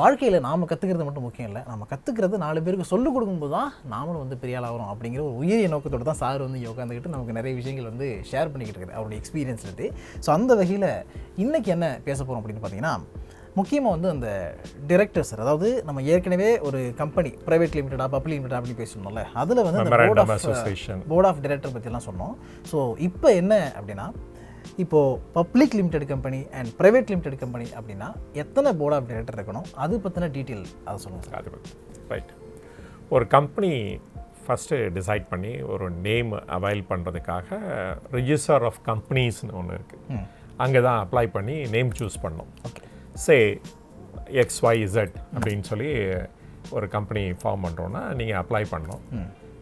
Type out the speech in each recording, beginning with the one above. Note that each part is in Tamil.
வாழ்க்கையில் நாம் கற்றுக்கிறது மட்டும் முக்கியம் இல்லை, நம்ம கற்றுக்கிறது 4 பேருக்கு சொல்லிக் கொடுக்கும்போது தான் நாமளும் வந்து பெரிய ஆள் ஆகிறோம் அப்படிங்கிற ஒரு உயரிய நோக்கத்தோடு தான் சார் வந்து இங்கே உட்காந்துக்கிட்டு நமக்கு நிறைய விஷயங்கள் வந்து ஷேர் பண்ணிக்கிட்டு இருக்காரு அவருடைய எக்ஸ்பீரியன்ஸ் இருந்து. ஸோ அந்த வகையில் இன்றைக்கி என்ன பேச போகிறோம் அப்படின்னு பார்த்தீங்கன்னா, முக்கியமாக வந்து அந்த டிரெக்டர்ஸ், அதாவது நம்ம ஏற்கனவே ஒரு கம்பெனி ப்ரைவேட் லிமிடெடாக பப்ளிக் லிமிடெட் அப்படின்னு பேசணும்ல, அதில் வந்து அந்த போர்ட் ஆஃப் டைரக்டர் பற்றிலாம் சொன்னோம். ஸோ இப்போ என்ன அப்படின்னா, இப்போது public limited company and private limited company அப்படின்னா எத்தனை போர்ட் ஆஃப் டைரக்டர் இருக்கணும், அது பற்றின டீட்டெயில் அதை சொல்லுங்கள். அது ரைட். ஒரு கம்பெனி ஃபஸ்ட்டு டிசைட் பண்ணி ஒரு நேம் அவைல் பண்ணுறதுக்காக ரிஜிஸ்டர் ஆஃப் கம்பெனிஸ்னு ஒன்று இருக்குது, அங்கே தான் அப்ளை பண்ணி நேம் சூஸ் பண்ணோம். ஓகே, சே XYZ அப்படின்னு சொல்லி ஒரு கம்பெனி ஃபார்ம் பண்ணுறோன்னா நீங்கள் அப்ளை பண்ணணும்.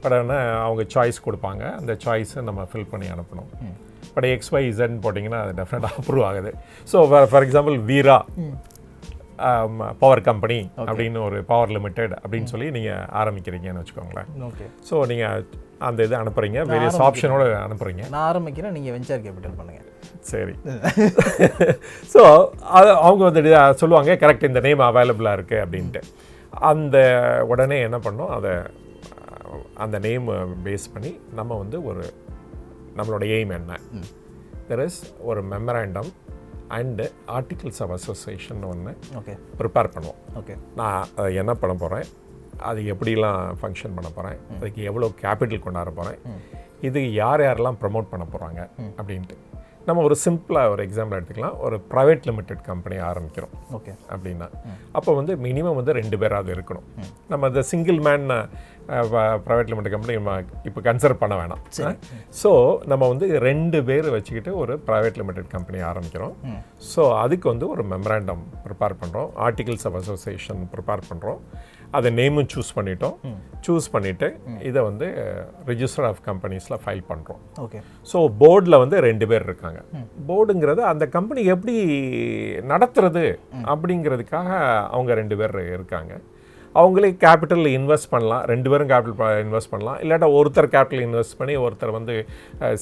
பட் ஆனால் அவங்க சாய்ஸ் கொடுப்பாங்க, அந்த சாய்ஸை நம்ம ஃபில் பண்ணி அனுப்பணும். பட் XYZன்னு போட்டிங்கன்னா அது டெஃபினட்டாக அப்ரூவ் ஆகுது. So for example Veera power company அப்படின்னு ஒரு பவர் லிமிடெட் அப்படின்னு சொல்லி நீங்கள் ஆரம்பிக்கிறீங்கன்னு வச்சுக்கோங்களேன். ஓகே, ஸோ நீங்கள் அந்த இது அனுப்புகிறீங்க, வேரியஸ் ஆப்ஷனோடு அனுப்புகிறீங்க. நான் ஆரம்பிக்கிறேன், நீங்கள் வெஞ்சர் கேபிட்டல் பண்ணுங்கள். சரி. ஸோ அது அவங்க வந்து சொல்லுவாங்க கரெக்ட் இந்த நேம் அவைலபிளாக இருக்குது அப்படின்ட்டு. அந்த உடனே என்ன பண்ணோம், அந்த நேம் பேஸ் பண்ணி நம்ம வந்து ஒரு நம்மளோட எய்ம் என்ன, தெர் இஸ் ஒரு memorandum and articles of association ஒன்று ப்ரிப்பேர் பண்ணுவோம். ஓகே, நான் அதை என்ன பண்ண போகிறேன், அது எப்படிலாம் ஃபங்க்ஷன் பண்ண போகிறேன், அதுக்கு எவ்வளோ கேபிட்டல் கொண்டாட போகிறேன், இது யாரெல்லாம் ப்ரமோட் பண்ண போகிறாங்க அப்படின்ட்டு. நம்ம ஒரு சிம்பிளாக ஒரு எக்ஸாம்பிள் எடுத்துக்கலாம். ஒரு ப்ரைவேட் லிமிடெட் கம்பெனி ஆரம்பிக்கிறோம். ஓகே, அப்படின்னா அப்போ வந்து மினிமம் வந்து 2 பேராவது இருக்கணும். நம்ம இந்த single man private limited company நம்ம இப்போ கன்சிடர் பண்ண வேணாம். ஸோ நம்ம வந்து 2 பேர் வச்சுக்கிட்டு ஒரு ப்ரைவேட் லிமிடெட் கம்பெனி ஆரம்பிக்கிறோம். ஸோ அதுக்கு வந்து ஒரு மெமராண்டம் ப்ரிப்பேர் பண்ணுறோம், ஆர்டிகிள்ஸ் ஆஃப் அசோசியேஷன் ப்ரிப்பேர் பண்ணுறோம், அதை நேமும் சூஸ் பண்ணிட்டோம். சூஸ் பண்ணிவிட்டு இதை வந்து ரிஜிஸ்டர் ஆஃப் கம்பெனிஸில் ஃபைல் பண்ணுறோம். ஓகே, ஸோ போர்டில் வந்து 2 பேர் இருக்காங்க. போர்டுங்கிறது அந்த கம்பெனி எப்படி நடத்துறது அப்படிங்கிறதுக்காக அவங்க 2 பேர் இருக்காங்க. அவங்களே கேபிட்டல் இன்வெஸ்ட் பண்ணலாம், 2 பேரும் கேபிட்டல் இன்வெஸ்ட் பண்ணலாம். இல்லாட்டா ஒருத்தர் கேபிட்டல் இன்வெஸ்ட் பண்ணி ஒருத்தர் வந்து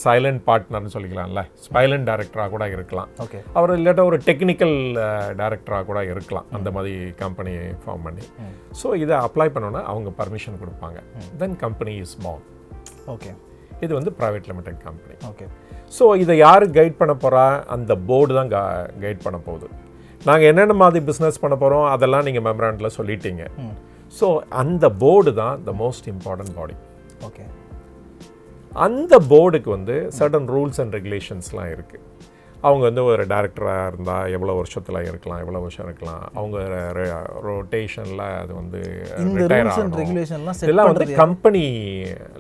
சைலண்ட் பார்ட்னர்னு சொல்லிக்கலாம்ல, சைலண்ட் டைரக்டராக கூட இருக்கலாம். ஓகே, அவர் இல்லாட்டா ஒரு டெக்னிக்கல் டைரக்டராக கூட இருக்கலாம், அந்த மாதிரி கம்பெனி ஃபார்ம் பண்ணி. ஸோ இதை அப்ளை பண்ணோன்னா அவங்க பர்மிஷன் கொடுப்பாங்க. தென் கம்பெனி இஸ் ஸ்மால். ஓகே, இது வந்து private limited company. Okay, so இதை யார் கைட் பண்ண போகிறா, அந்த போர்டு தான் கைட் பண்ண போகுது. நாங்கள் என்னென்ன மாதிரி பிஸ்னஸ் பண்ண போகிறோம் அதெல்லாம் நீங்கள் மெமராண்டில் சொல்லிட்டீங்க. ஸோ அந்த போர்டு தான் the most important body. Okay, அந்த போர்டுக்கு வந்து சர்டன் ரூல்ஸ் அண்ட் ரெகுலேஷன்ஸ்லாம் இருக்குது. அவங்க வந்து ஒரு டைரக்டராக இருந்தால் எவ்வளோ வருஷத்தில் இருக்கலாம், எவ்வளோ வருஷம் இருக்கலாம், அவங்க ரொட்டேஷனில் அது வந்து ரிட்டையர் ஆகணும், இதெல்லாம் வந்து கம்பெனி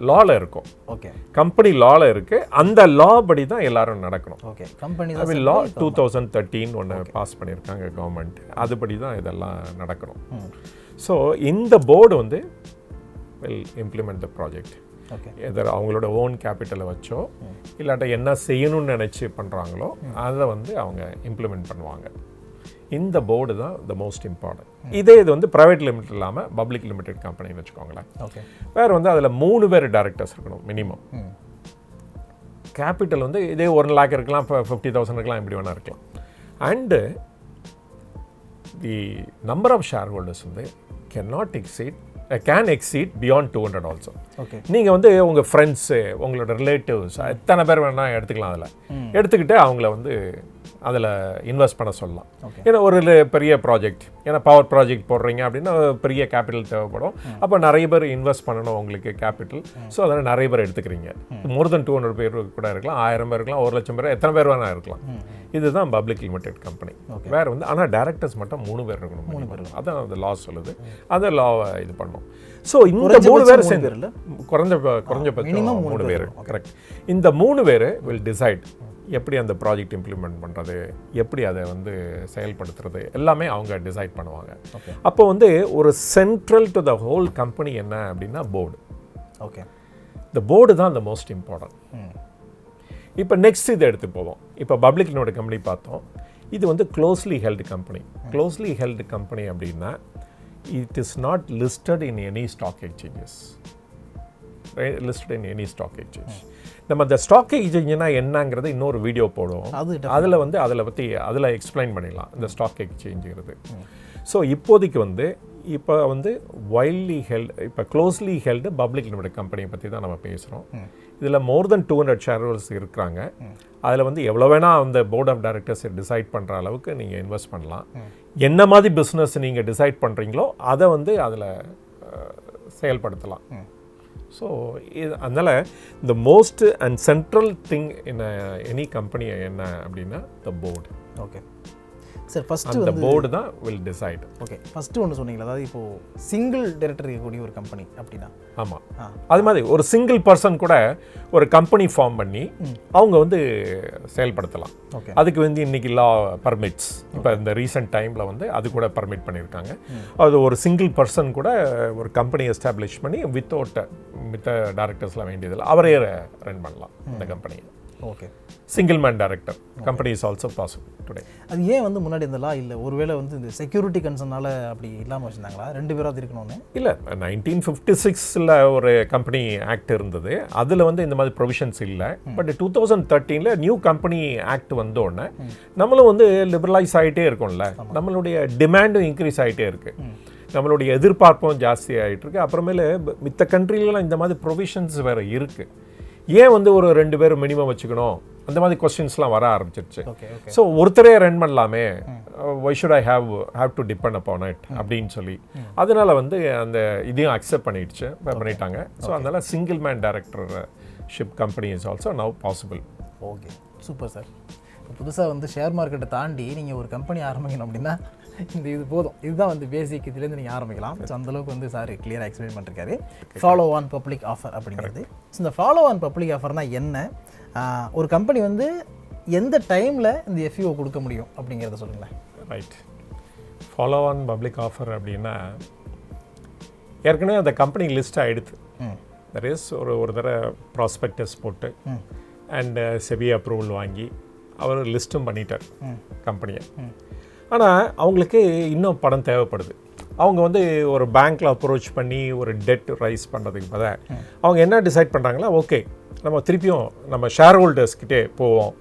லாவில் இருக்கும். ஓகே, கம்பெனி லாவில் இருக்குது. அந்த லா படி தான் எல்லாரும் நடக்கணும். ஓகே, கம்பெனி லா 2013 ஒன்று பாஸ் பண்ணியிருக்காங்க கவர்மெண்ட், அதுபடி தான் இதெல்லாம் நடக்கணும். ஸோ இந்த போர்டு வந்து வில் இம்ப்ளிமெண்ட் த ப்ராஜெக்ட். எதர் அவங்களோட ஓன் கேபிட்டலை வச்சோ இல்லாட்ட என்ன செய்யணும்னு நினச்சி பண்ணுறாங்களோ அதை வந்து அவங்க இம்ப்ளிமெண்ட் பண்ணுவாங்க. இந்த போர்டு தான் த மோஸ்ட் இம்பார்ட்டன்ட். இது வந்து ப்ரைவேட் லிமிடெட் இல்லாமல் பப்ளிக் லிமிடெட் கம்பெனின்னு வச்சுக்கோங்களேன். ஓகே, வேறு வந்து அதில் 3 பேர் டைரக்டர்ஸ் இருக்கணும் மினிமம். கேபிட்டல் வந்து இதே 1 lakh இருக்கலாம், 50,000 இருக்கலாம், எப்படி வேணால் இருக்கலாம். And the number of shareholders வந்து can exceed beyond 200 also. Okay, நீங்கள் வந்து உங்கள் ஃப்ரெண்ட்ஸு, உங்களோட ரிலேட்டிவ்ஸ் எத்தனை பேர் வேணால் எடுத்துக்கலாம். அதில் எடுத்துக்கிட்டு அவங்கள வந்து அதில் இன்வெஸ்ட் பண்ண சொல்லலாம். ஏன்னா ஒரு பெரிய ப்ராஜெக்ட், ஏன்னா பவர் ப்ராஜெக்ட் போடுறீங்க அப்படின்னா பெரிய கேபிட்டல் தேவைப்படும். அப்போ நிறைய பேர் இன்வெஸ்ட் பண்ணணும் உங்களுக்கு கேபிட்டல். ஸோ அதனால் நிறைய பேர் எடுத்துக்கிறீங்க. மோர் தென் 200 பேர் கூட இருக்கலாம், 1000 பேர் இருக்கலாம், 1,00,000 பேர், எத்தனை பேர் வேணால் இருக்கலாம். இதுதான் பப்ளிக் லிமிடெட் கம்பெனி. வேறு வந்து ஆனால் டைரக்டர்ஸ் மட்டும் 3 பேர் இருக்கணும். 3 பேர், அதான் அந்த லா சொல்லுது. அந்த லாவை இது பண்ணணும். ஸோ இந்த 3 பேர் சேர்ந்து குறைஞ்சபட்சம் 3 பேர். கரெக்ட். இந்த 3 பேர் வில் டிசைட் எப்படி அந்த ப்ராஜெக்ட் இம்ப்ளிமெண்ட் பண்ணுறது, எப்படி அதை வந்து செயல்படுத்துறது, எல்லாமே அவங்க டிசைட் பண்ணுவாங்க. அப்போ வந்து ஒரு central to the whole company என்ன அப்படின்னா போர்டு. ஓகே, இந்த போர்டு தான் த மோஸ்ட் இம்பார்ட்டன்ட். இப்போ நெக்ஸ்ட் இதை எடுத்து போவோம். இப்போ பப்ளிக் லிமிடெட் கம்பெனி பார்த்தோம். இது வந்து closely held company. Closely held company அப்படின்னா it is not listed in any stock exchanges. Listed in any stock exchange. நம்ம அந்த ஸ்டாக் எக்ஸ்சேஞ்சுனா என்னங்கிறது இன்னொரு வீடியோ போடுவோம். அதில் வந்து அதில் எக்ஸ்பிளைன் பண்ணிடலாம் இந்த ஸ்டாக் எக்ஸ்சேஞ்சுங்கிறது. ஸோ இப்போதைக்கு வந்து இப்போ வந்து வைல்ட்லி ஹெல்டு, இப்போ க்ளோஸ்லி ஹெல்டு பப்ளிக் லிமிடெட் கம்பெனியை பற்றி தான் நம்ம பேசுகிறோம். இதில் மோர் தென் 200 ஷேர்ஹோல்டர்ஸ் இருக்கிறாங்க. அதில் வந்து எவ்வளோ வேணால் அந்த போர்ட் ஆஃப் டைரக்டர்ஸ் டிசைட் பண்ணுற அளவுக்கு நீங்கள் இன்வெஸ்ட் பண்ணலாம். என்ன மாதிரி பிஸ்னஸ் நீங்கள் டிசைட் பண்ணுறீங்களோ அதை வந்து அதில் செயல்படுத்தலாம். ஸோ அதனால் இந்த most and central thing in any company என்ன அப்படின்னா the board. Okay sir, first அந்த போர்டு தான் வில் டிசைட். ஓகே, ஃபஸ்ட்டு ஒன்று சொன்னீங்களா, அதாவது இப்போது சிங்கிள் டைரக்டர் இருக்கக்கூடிய ஒரு கம்பெனி அப்படின்னா? ஆமாம், அது மாதிரி ஒரு சிங்கிள் பர்சன் கூட ஒரு கம்பெனி ஃபார்ம் பண்ணி அவங்க வந்து செயல்படுத்தலாம். ஓகே, அதுக்கு வந்து இன்றைக்கி லா பர்மிட்ஸ், இப்போ இந்த ரீசெண்ட் டைமில் வந்து அது கூட பர்மிட் பண்ணியிருக்காங்க. அது ஒரு சிங்கிள் பர்சன் கூட ஒரு கம்பெனி எஸ்டாப்ளிஷ் பண்ணி மித்த டைரக்டர்ஸ்லாம் வேண்டியதில்லை, அவரே ரன் பண்ணலாம் இந்த கம்பெனியை. Okay, single man director company is also possible today. அது ஏன் வந்து முன்னாடி இந்த லா இல்லை? ஒருவேளை வந்து இந்த செக்யூரிட்டி கன்சர்னால அப்படி இல்லாமல் வச்சுருந்தாங்களா? 2 பேராக இருக்கணும்னு இல்லை, 1956 ஒரு கம்பெனி ஆக்ட் இருந்தது, அதில் வந்து இந்த மாதிரி ப்ரொவிஷன்ஸ் இல்லை. பட் 2013 நியூ கம்பெனி ஆக்ட் வந்தோடனே நம்மளும் வந்து லிபரலைஸ் ஆகிட்டே இருக்கோம்ல, நம்மளுடைய டிமாண்டும் இன்க்ரீஸ் ஆகிட்டே இருக்குது, நம்மளுடைய எதிர்பார்ப்பும் ஜாஸ்தி ஆகிட்டு இருக்கு. அப்புறமேல மித்த கண்ட்ரிலலாம் இந்த மாதிரி ப்ரொவிஷன்ஸ் வேறு இருக்குது. ஏன் வந்து ஒரு 2 பேர் மினிமம் வச்சுக்கணும், அந்த மாதிரி கொஸ்டின்ஸ்லாம் வர ஆரம்பிச்சிருச்சு. ஸோ ஒருத்தரே ரன் பண்ணலாமே, why should I have to depend upon it அப்படின்னு சொல்லி அதனால் வந்து அந்த இதையும் அக்செப்ட் பண்ணிட்டாங்க. ஸோ அதனால் single man directorship company is also now possible. Okay, super sir. புதுசாக வந்து ஷேர் மார்க்கெட்டை தாண்டி நீங்கள் ஒரு கம்பெனி ஆரம்பிக்கணும் அப்படின்னா இது போதும், இதுதான் வந்து பேசிக், இதுலேருந்து நீங்கள் ஆரம்பிக்கலாம். ஸோ அந்தளவுக்கு வந்து சார் கிளியராக எக்ஸ்பிளைன் பண்ணிருக்காரு. ஃபாலோ ஆன் பப்ளிக் ஆஃபர் அப்படிங்கிறது. ஸோ இந்த ஃபாலோ ஆன் பப்ளிக் ஆஃபர்னால் என்ன, ஒரு கம்பெனி வந்து எந்த டைமில் இந்த FBO கொடுக்க முடியும் அப்படிங்கிறத சொல்லுங்களேன். Right, follow on public offer அப்படின்னா ஏற்கனவே அந்த கம்பெனி லிஸ்ட் ஆகிடுது. தட் இஸ் ஒரு தடவை ப்ராஸ்பெக்டஸ் போட்டு அண்ட் செபி அப்ரூவல் வாங்கி அவர் லிஸ்ட்டும் பண்ணிட்டார் கம்பெனியை. ஆனால் அவங்களுக்கு இன்னும் பணம் தேவைப்படுது. அவங்க வந்து ஒரு பேங்க்கில் அப்ரோச் பண்ணி ஒரு டெட் ரைஸ் பண்ணுறதுக்கு பதிலாக அவங்க என்ன டிசைட் பண்ணுறாங்களா, ஓகே நம்ம திருப்பியும் நம்ம ஷேர் ஹோல்டர்ஸ்கிட்டே போவோம்,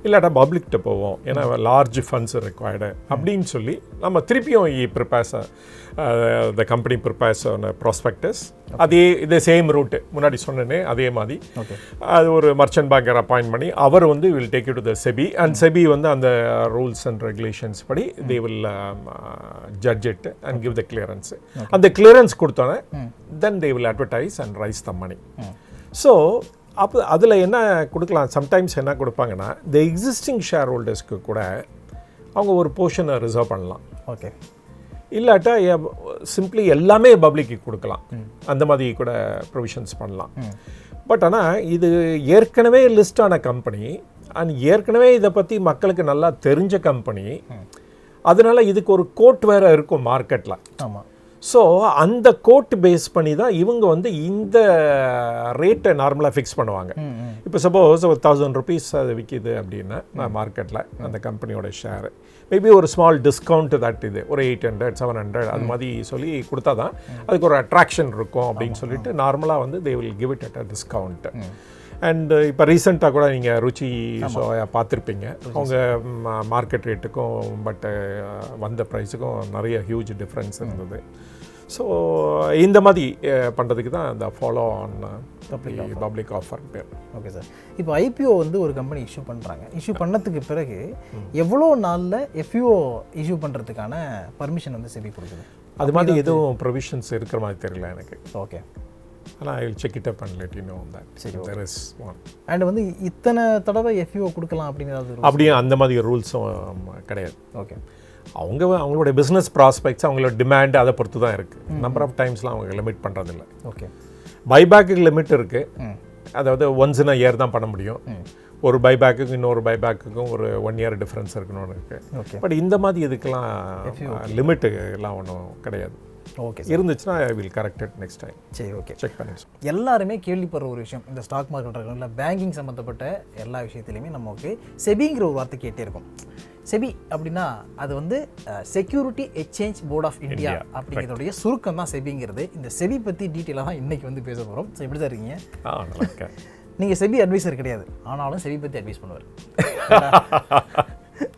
இல்லாட்டா பப்ளிக்கிட்ட போவோம், ஏன்னா லார்ஜ் ஃபண்ட்ஸ் ரெக்வயர்டு அப்படின்னு சொல்லி நம்ம திருப்பியும் த கம்பெனி ப்ரிப்பேர்ஸ் ப்ராஸ்பெக்டஸ் இதே சேம் ரூட்டு முன்னாடி சொன்னேனே அதே மாதிரி அது ஒரு மர்ச்சன்ட் பேங்கர் அப்பாயிண்ட் பண்ணி அவர் வந்து will take you to the SEBI and SEBI வந்து அந்த ரூல்ஸ் அண்ட் ரெகுலேஷன்ஸ் படி they will judge it and give the clearance. அந்த கிளியரன்ஸ் கொடுத்தோன்னே then they will advertise and raise the money. So அப்போ அதில் என்ன கொடுக்கலாம், சம்டைம்ஸ் என்ன கொடுப்பாங்கன்னா இந்த எக்ஸிஸ்டிங் ஷேர் ஹோல்டர்ஸ்க்கு கூட அவங்க ஒரு போர்ஷனை ரிசர்வ் பண்ணலாம். ஓகே, இல்லாட்டா சிம்பிளி எல்லாமே பப்ளிக்கு கொடுக்கலாம், அந்த மாதிரி கூட ப்ரொவிஷன்ஸ் பண்ணலாம். பட் ஆனால் இது ஏற்கனவே லிஸ்டான கம்பெனி அண்ட் ஏற்கனவே இதை பற்றி மக்களுக்கு நல்லா தெரிஞ்ச கம்பெனி, அதனால் இதுக்கு ஒரு கோட் வேறு இருக்கும் மார்க்கெட்டில். ஆமாம். ஸோ அந்த கோட் பேஸ் பண்ணி தான் இவங்க வந்து இந்த ரேட்டை நார்மலாக ஃபிக்ஸ் பண்ணுவாங்க. இப்போ சப்போஸ் ஒரு 1000 rupees அது விற்கிது அப்படின்னா மார்க்கெட்டில் அந்த கம்பெனியோட ஷேரு மேபி ஒரு ஸ்மால் டிஸ்கவுண்ட் தட் இது ஒரு 800 700 அது மாதிரி சொல்லி கொடுத்தா தான் அதுக்கு ஒரு அட்ராக்ஷன் இருக்கும் அப்படின்னு சொல்லிட்டு நார்மலாக வந்து they will give it at a discount. And இப்போ ரீசெண்டாக கூட நீங்கள் ருச்சி சோயா பார்த்துருப்பீங்க, அவங்க மார்க்கெட் ரேட்டுக்கும் பட் வந்த ப்ரைஸுக்கும் நிறைய ஹியூஜ் டிஃப்ரென்ஸ் இருந்தது. ஸோ இந்த மாதிரி பண்ணுறதுக்கு தான் இந்த ஃபாலோ ஆன் பப்ளிக் ஆஃபர் பேர். ஓகே சார், இப்போ IPO வந்து ஒரு கம்பெனி இஷ்யூ பண்ணுறாங்க, இஷ்யூ பண்ணதுக்கு பிறகு எவ்வளோ நாளில் FBO இஷ்யூ பண்ணுறதுக்கான பர்மிஷன் வந்து செபி கொடுக்குது? அது மாதிரி எதுவும் ப்ரொவிஷன்ஸ் இருக்கிற மாதிரி தெரியல எனக்கு. ஓகே, ஆனால் I will check it up and let you know that. சரி, தேர் இஸ் ஒன். அண்ட் வந்து இத்தனை தடவை FBO கொடுக்கலாம் அப்படிங்கிறது அப்படியே அந்த மாதிரி ரூல்ஸும் கிடையாது. ஓகே, அவங்களுடைய பிஸ்னஸ் ப்ராஸ்பெக்ட்ஸ் அவங்களோட டிமாண்ட் அதை பொறுத்து தான் இருக்குது. நம்பர் ஆஃப் டைம்ஸ்லாம் அவங்க லிமிட் பண்ணுறதில்ல. ஓகே, பைபேக்கு லிமிட் இருக்குது, அதாவது ஒன்ஸ் இன் அ இயர் தான் பண்ண முடியும். ஒரு பைபேக்குக்கும் இன்னொரு பைபேக்குக்கும் ஒரு 1 year டிஃப்ரென்ஸ் இருக்கணும்னு இருக்குது. பட் இந்த மாதிரி இதுக்கெல்லாம் லிமிட்டு எல்லாம் ஒன்றும் கிடையாது. ஓகே, இருந்துச்சுன்னா I will correct it next time. சரி, ஓகே. செக் பண்ணி எல்லாருமே கேள்விப்படுற ஒரு விஷயம், இந்த ஸ்டாக் மார்க்கெட் இல்லை பேங்கிங் சம்மந்தப்பட்ட எல்லா விஷயத்துலையுமே நமக்கு செபிங்கிற ஒரு வார்த்தை கேட்டே இருக்கும். செபி அப்படின்னா அது வந்து security exchange board of India அப்படிங்கிறதுடைய சுருக்கம் தான் செபிங்கிறது. இந்த செபி பற்றி டீட்டெயிலாக தான் இன்றைக்கி வந்து பேச போகிறோம். ஸோ எப்படி தான் இருக்கீங்க? நீங்கள் செபி அட்வைசர் கிடையாது, ஆனாலும் செபி பற்றி அட்வைஸ் பண்ணுவார்.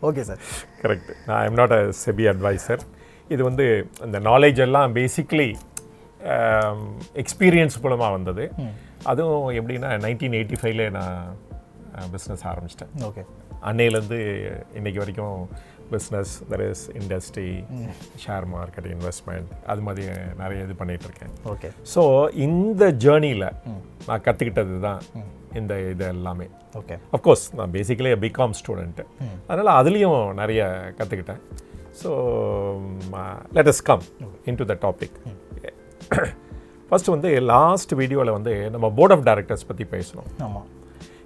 Okay sir, correct. I am not a SEBI advisor. இது வந்து இந்த நாலேஜ் எல்லாம் பேசிக்லி எக்ஸ்பீரியன்ஸ் மூலமாக வந்தது. அதுவும் எப்படின்னா 1985 நான் பிஸ்னஸ் ஆரம்பிச்சிட்டேன். ஓகே. அன்னையிலேருந்து இன்றைக்கி வரைக்கும் business, that is industry, share market, investment, அது மாதிரி நிறைய இது பண்ணிகிட்ருக்கேன். ஓகே. ஸோ இந்த ஜேர்னியில் நான் கற்றுக்கிட்டது தான் இந்த இது எல்லாமே. ஓகே. அஃப்கோர்ஸ் நான் பேசிக்கலி பிகாம் ஸ்டூடெண்ட்டு, அதனால் அதுலேயும் நிறைய கற்றுக்கிட்டேன். So let us come in to the topic. First வந்து லாஸ்ட் வீடியோவில் வந்து நம்ம போர்ட் ஆஃப் டைரக்டர்ஸ் பற்றி பேசணும். ஆமாம்.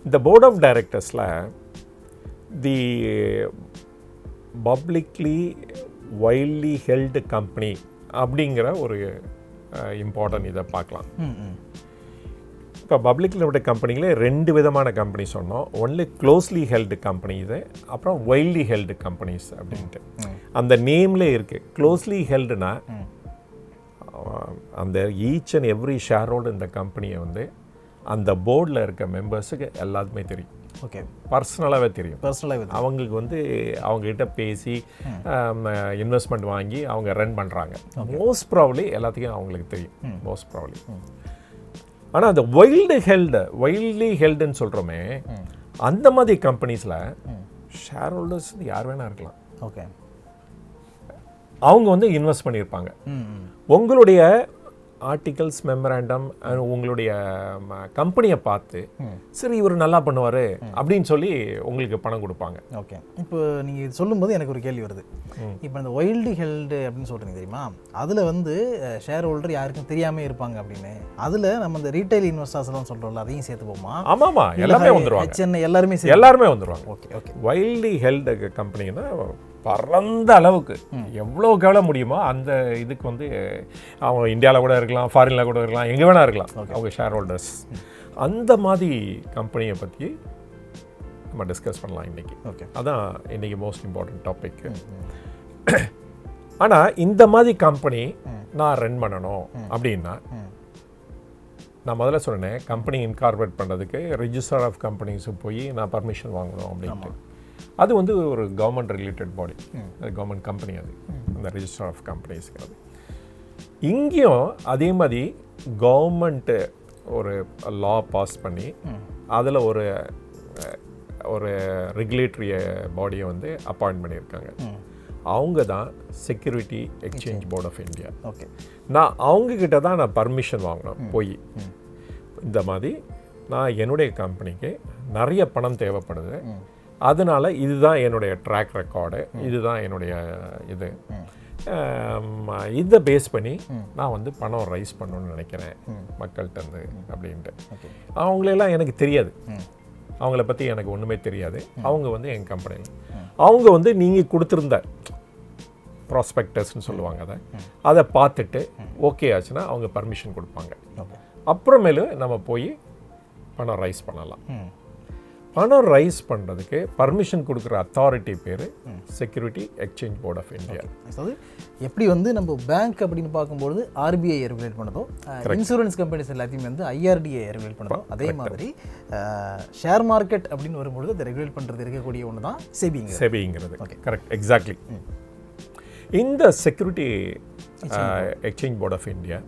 இந்த போர்ட் ஆஃப் டைரக்டர்ஸில் the publicly widely held company அப்படிங்கிற ஒரு இம்பார்ட்டன்ட் இதை பார்க்கலாம். இப்போ பப்ளிக்ல விட கம்பெனிகளே 2 விதமான கம்பெனி சொன்னோம். ஒன்லி க்ளோஸ்லி ஹெல்டு கம்பெனி இது, அப்புறம் வைட்லி ஹெல்டு கம்பெனிஸ் அப்படின்ட்டு. அந்த நேம்லேயே இருக்குது. க்ளோஸ்லி ஹெல்டுனா அந்த each and every share holder இந்த கம்பெனியை வந்து அந்த போர்டில் இருக்க மெம்பர்ஸுக்கு எல்லாத்துக்குமே தெரியும். ஓகே. பர்சனலாகவே தெரியும். பர்சனலாகவே அவங்களுக்கு வந்து அவங்ககிட்ட பேசி இன்வெஸ்ட்மெண்ட் வாங்கி அவங்க ரன் பண்ணுறாங்க. மோஸ்ட் ப்ராபப்லி எல்லாத்துக்கும் அவங்களுக்கு தெரியும். Most probably. ஆனால் அந்த வைல்ட்லி ஹெல்டுன்னு சொல்கிறோமே, அந்த மாதிரி கம்பெனிஸில் ஷேர் ஹோல்டர்ஸ் யார் வேணா இருக்கலாம். ஓகே. அவங்க வந்து இன்வெஸ்ட் பண்ணியிருப்பாங்க. உங்களுடைய ஆர்டிகல்ஸ், மெமராண்டம், உங்களுடைய கம்பெனியை பார்த்து சரி இவர் நல்லா பண்ணுவார் அப்படின்னு சொல்லி உங்களுக்கு பணம் கொடுப்பாங்க. ஓகே. இப்போ நீங்கள் இது சொல்லும்போது எனக்கு ஒரு கேள்வி வருது. இப்போ இந்த வைல்டு ஹெல்டு அப்படின்னு சொல்கிறீங்க தெரியுமா, அதில் வந்து ஷேர் ஹோல்டர் யாருக்கும் தெரியாமல் இருப்பாங்க அப்படின்னு. அதில் நம்ம இந்த ரீட்டைல் இன்வெஸ்டர்ஸ்லாம் சொல்கிறோம்ல, அதையும் சேர்த்துப்போமா? ஆமாம், எல்லாமே வந்துடுவாங்க. சென்னை எல்லாருமே வந்துடுவாங்க. ஓகே. ஓகே. வைல்ட்லி ஹெல்டு கம்பெனின்னா பறந்த அளவுக்கு எவ்வளோக்கு எவ்வளோ முடியுமோ அந்த இதுக்கு வந்து அவங்க இந்தியாவில் கூட இருக்கலாம், ஃபாரினில் கூட இருக்கலாம், எங்கே வேணா இருக்கலாம் அவங்க ஷேர் ஹோல்டர்ஸ். அந்த மாதிரி கம்பெனியை பற்றி நம்ம டிஸ்கஸ் பண்ணலாம் இன்றைக்கி. ஓகே. அதான் இன்றைக்கி மோஸ்ட் இம்பார்ட்டன்ட் டாபிக். ஆனால் இந்த மாதிரி கம்பெனி நான் ரன் பண்ணணும் அப்படின்னா நான் முதல்ல சொன்னேன், கம்பெனி இன்கார்பரேட் பண்ணுறதுக்கு ரெஜிஸ்டர் ஆஃப் கம்பெனிஸுக்கு போய் நான் பர்மிஷன் வாங்கணும் அப்படின்ட்டு. அது வந்து ஒரு கவர்மெண்ட் ரிலேட்டட் பாடி, கவர்மெண்ட் கம்பெனி. அது அந்த ரெஜிஸ்டர் ஆஃப் கம்பெனிஸ்க்கு. அது இங்கேயும் அதே மாதிரி கவர்மெண்ட்டு ஒரு லா பாஸ் பண்ணி அதில் ஒரு ரெகுலேட்டரி பாடியை வந்து அப்பாயிண்ட் பண்ணியிருக்காங்க. அவங்க தான் security exchange board of India. Okay. நான் அவங்கக்கிட்ட தான் நான் பர்மிஷன் வாங்கணும். போய் இந்த மாதிரி நான் என்னுடைய கம்பெனிக்கு நிறைய பணம் தேவைப்படுது, அதனால் இதுதான் என்னுடைய ட்ராக் ரெக்கார்டு, இதுதான் என்னுடைய இது, இதை பேஸ் பண்ணி நான் வந்து பணம் ரைஸ் பண்ணணும்னு நினைக்கிறேன் மக்கள்கிட்ட அப்படின்ட்டு. அவங்களெல்லாம் எனக்கு தெரியாது, அவங்கள பற்றி எனக்கு ஒன்றுமே தெரியாது. அவங்க வந்து என் கம்பெனியில் அவங்க வந்து நீங்கள் கொடுத்துருந்த ப்ராஸ்பெக்டஸ்ன்னு சொல்லுவாங்க, அதை பார்த்துட்டு ஓகே ஆச்சுன்னா அவங்க பர்மிஷன் கொடுப்பாங்க. அப்புறமேலு நம்ம போய் பணம் ரைஸ் பண்ணலாம். பணம் ரைஸ் பண்ணுறதுக்கு பர்மிஷன் கொடுக்குற அத்தாரிட்டி பேர் security exchange board of India. அதாவது எப்படி வந்து நம்ம பேங்க் அப்படின்னு பார்க்கும்போது ஆர்பிஐ ரெகுலேட் பண்ணதோ, இன்சூரன்ஸ் கம்பெனிஸ் எல்லாத்தையுமே வந்து ஐஆர்டிஏ ரெகுலேட் பண்ணதோ, அதே மாதிரி ஷேர் மார்க்கெட் அப்படின்னு வரும்பொழுது அதை ரெகுலேட் பண்ணுறது இருக்கக்கூடிய ஒன்று தான் செபிங்கிறது. Okay, correct, exactly. இந்த security exchange board of India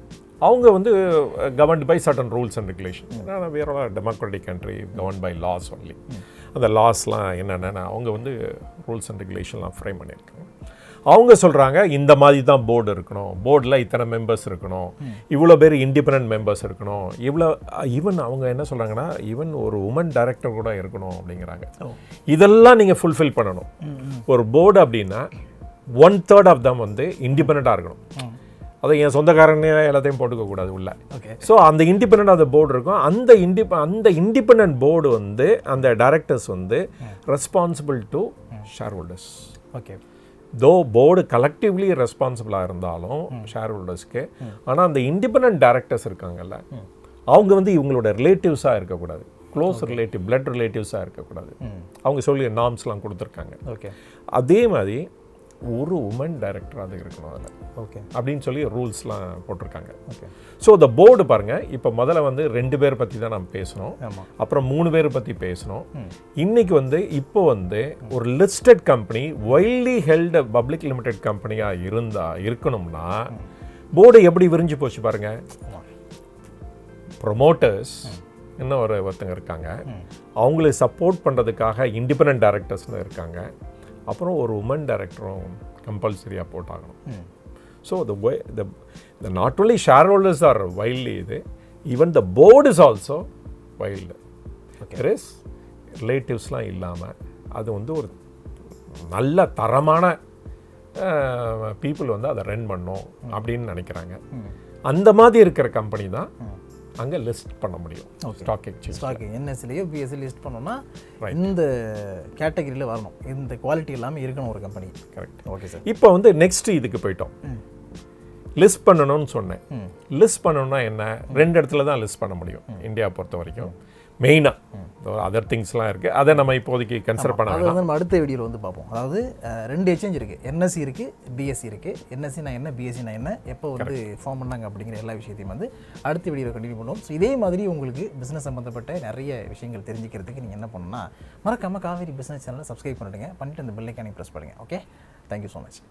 அவங்க வந்து governed by certain rules and regulation. வேற democratic country governed by laws only. அந்த லாஸ்லாம் என்னென்னா அவங்க வந்து ரூல்ஸ் அண்ட் ரெகுலேஷன்லாம் ஃப்ரேம் பண்ணியிருக்காங்க. அவங்க சொல்கிறாங்க இந்த மாதிரி தான் போர்டு இருக்கணும், போர்டில் இத்தனை மெம்பர்ஸ் இருக்கணும், இவ்வளோ பேர் இண்டிபெண்ட் மெம்பர்ஸ் இருக்கணும், இவ்வளோ ஈவன் அவங்க என்ன சொல்கிறாங்கன்னா ஈவன் ஒரு உமன் டைரக்டர் கூட இருக்கணும் அப்படிங்கிறாங்க. இதெல்லாம் நீங்கள் ஃபுல்ஃபில் பண்ணணும். ஒரு போர்டு அப்படின்னா 1/3 ஆஃப் தம் வந்து இண்டிபெண்ட்டாக இருக்கணும். அதை என் சொந்தக்காரனே எல்லாத்தையும் போட்டுக்கக்கூடாது உள்ள. ஸோ அந்த இண்டிபெண்ட் ஆஃப் த போர்டு இருக்கும். அந்த இண்டிபெண்ட் போர்டு வந்து அந்த டைரக்டர்ஸ் வந்து responsible to share holders. Okay. தோ போர்டு கலெக்டிவ்லி ரெஸ்பான்சிபிளாக இருந்தாலும் ஷேர் ஹோல்டர்ஸ்க்கு, ஆனால் அந்த இண்டிபெண்ட் டைரக்டர்ஸ் இருக்காங்கல்ல, அவங்க வந்து இவங்களோட ரிலேட்டிவ்ஸாக இருக்கக்கூடாது, க்ளோஸ் ரிலேட்டிவ், பிளட் ரிலேட்டிவ்ஸாக இருக்கக்கூடாது. அவங்க சொல்லி நார்ம்ஸ்லாம் கொடுத்துருக்காங்க. ஓகே. அதே மாதிரி ஒரு உமன் டைரக்டராக இருக்கணும் அதில். ஓகே. அப்படின்னு சொல்லி ரூல்ஸ்லாம் போட்டிருக்காங்க. ஓகே. ஸோ இந்த போர்டு பாருங்கள், இப்போ முதல்ல வந்து 2 பேர் பற்றி தான் நம்ம பேசணும், அப்புறம் 3 பேர் பற்றி பேசணும். இன்னைக்கு வந்து இப்போ வந்து ஒரு listed company widely held public limited கம்பெனியாக இருக்கணும்னா போர்டு எப்படி விரிஞ்சு போச்சு பாருங்க. ப்ரொமோட்டர்ஸ் இன்னும் ஒருத்தங்க இருக்காங்க, அவங்களுக்கு சப்போர்ட் பண்ணுறதுக்காக இண்டிபெண்டன்ட் டைரக்டர்ஸ்னு இருக்காங்க, அப்புறம் ஒரு உமன் டைரக்டரும் கம்பல்சரியாக போட்டாகணும். So the not only shareholders are wildly இது, even the board is also wild. There is ரிலேட்டிவ்ஸ்லாம் இல்லாமல் அது வந்து ஒரு நல்ல தரமான பீப்புள் வந்து அதை ரன் பண்ணும் அப்படின்னு நினைக்கிறாங்க. அந்த மாதிரி இருக்கிற கம்பெனி தான் அங்கே லிஸ்ட் பண்ண முடியும். ஸ்டாக் எக்ஸ்சேஞ்ச் என்எஸ்சிலேயோ பிஎஸ்சி லிஸ்ட் பண்ணோம்னா இந்த கேட்டகரியில் வரணும், இந்த குவாலிட்டி எல்லாமே இருக்கணும் ஒரு கம்பெனி. கரெக்ட். Okay sir. இப்போ வந்து நெக்ஸ்ட் இதுக்கு போயிட்டோம். லிஸ்ட் பண்ணணும்னு சொன்னேன். லிஸ்ட் பண்ணணும்னா என்ன, 2 இடத்துல தான் லிஸ்ட் பண்ண முடியும் இந்தியா பொறுத்த வரைக்கும். மெயினாக அதர் திங்ஸ்லாம் இருக்குது, அதை நம்ம இப்போதைக்கு கன்சிடர் பண்ண வேண்டாம். நம்ம அடுத்த வீடியோவில் வந்து பார்ப்போம். அதாவது 2 எக்ஸ்சேஞ்ச் இருக்குது, என்எஸ்சி இருக்குது, பிஎஸ்சி இருக்குது. என்எஸ்சினா என்ன, பிஎஸ்சினா என்ன, எப்போ வந்து ஃபார்ம் பண்ணாங்க அப்படிங்கிற எல்லா விஷயத்தையும் வந்து அடுத்த வீடியோவில் கண்டினியூ பண்ணுவோம். ஸோ இதே மாதிரி உங்களுக்கு பிஸ்னஸ் சம்மந்தப்பட்ட நிறைய விஷயங்கள் தெரிஞ்சுக்கிறதுக்கு நீங்கள் என்ன பண்ணணும்னா மறக்காமல் காவேரி பிஸ்னஸ் சேனலை சப்ஸ்கிரைப் பண்ணிவிடுங்க, பண்ணிவிட்டு அந்த பெல் ஐக்கானை ப்ரெஸ் பண்ணுங்கள். Okay, thank you so much.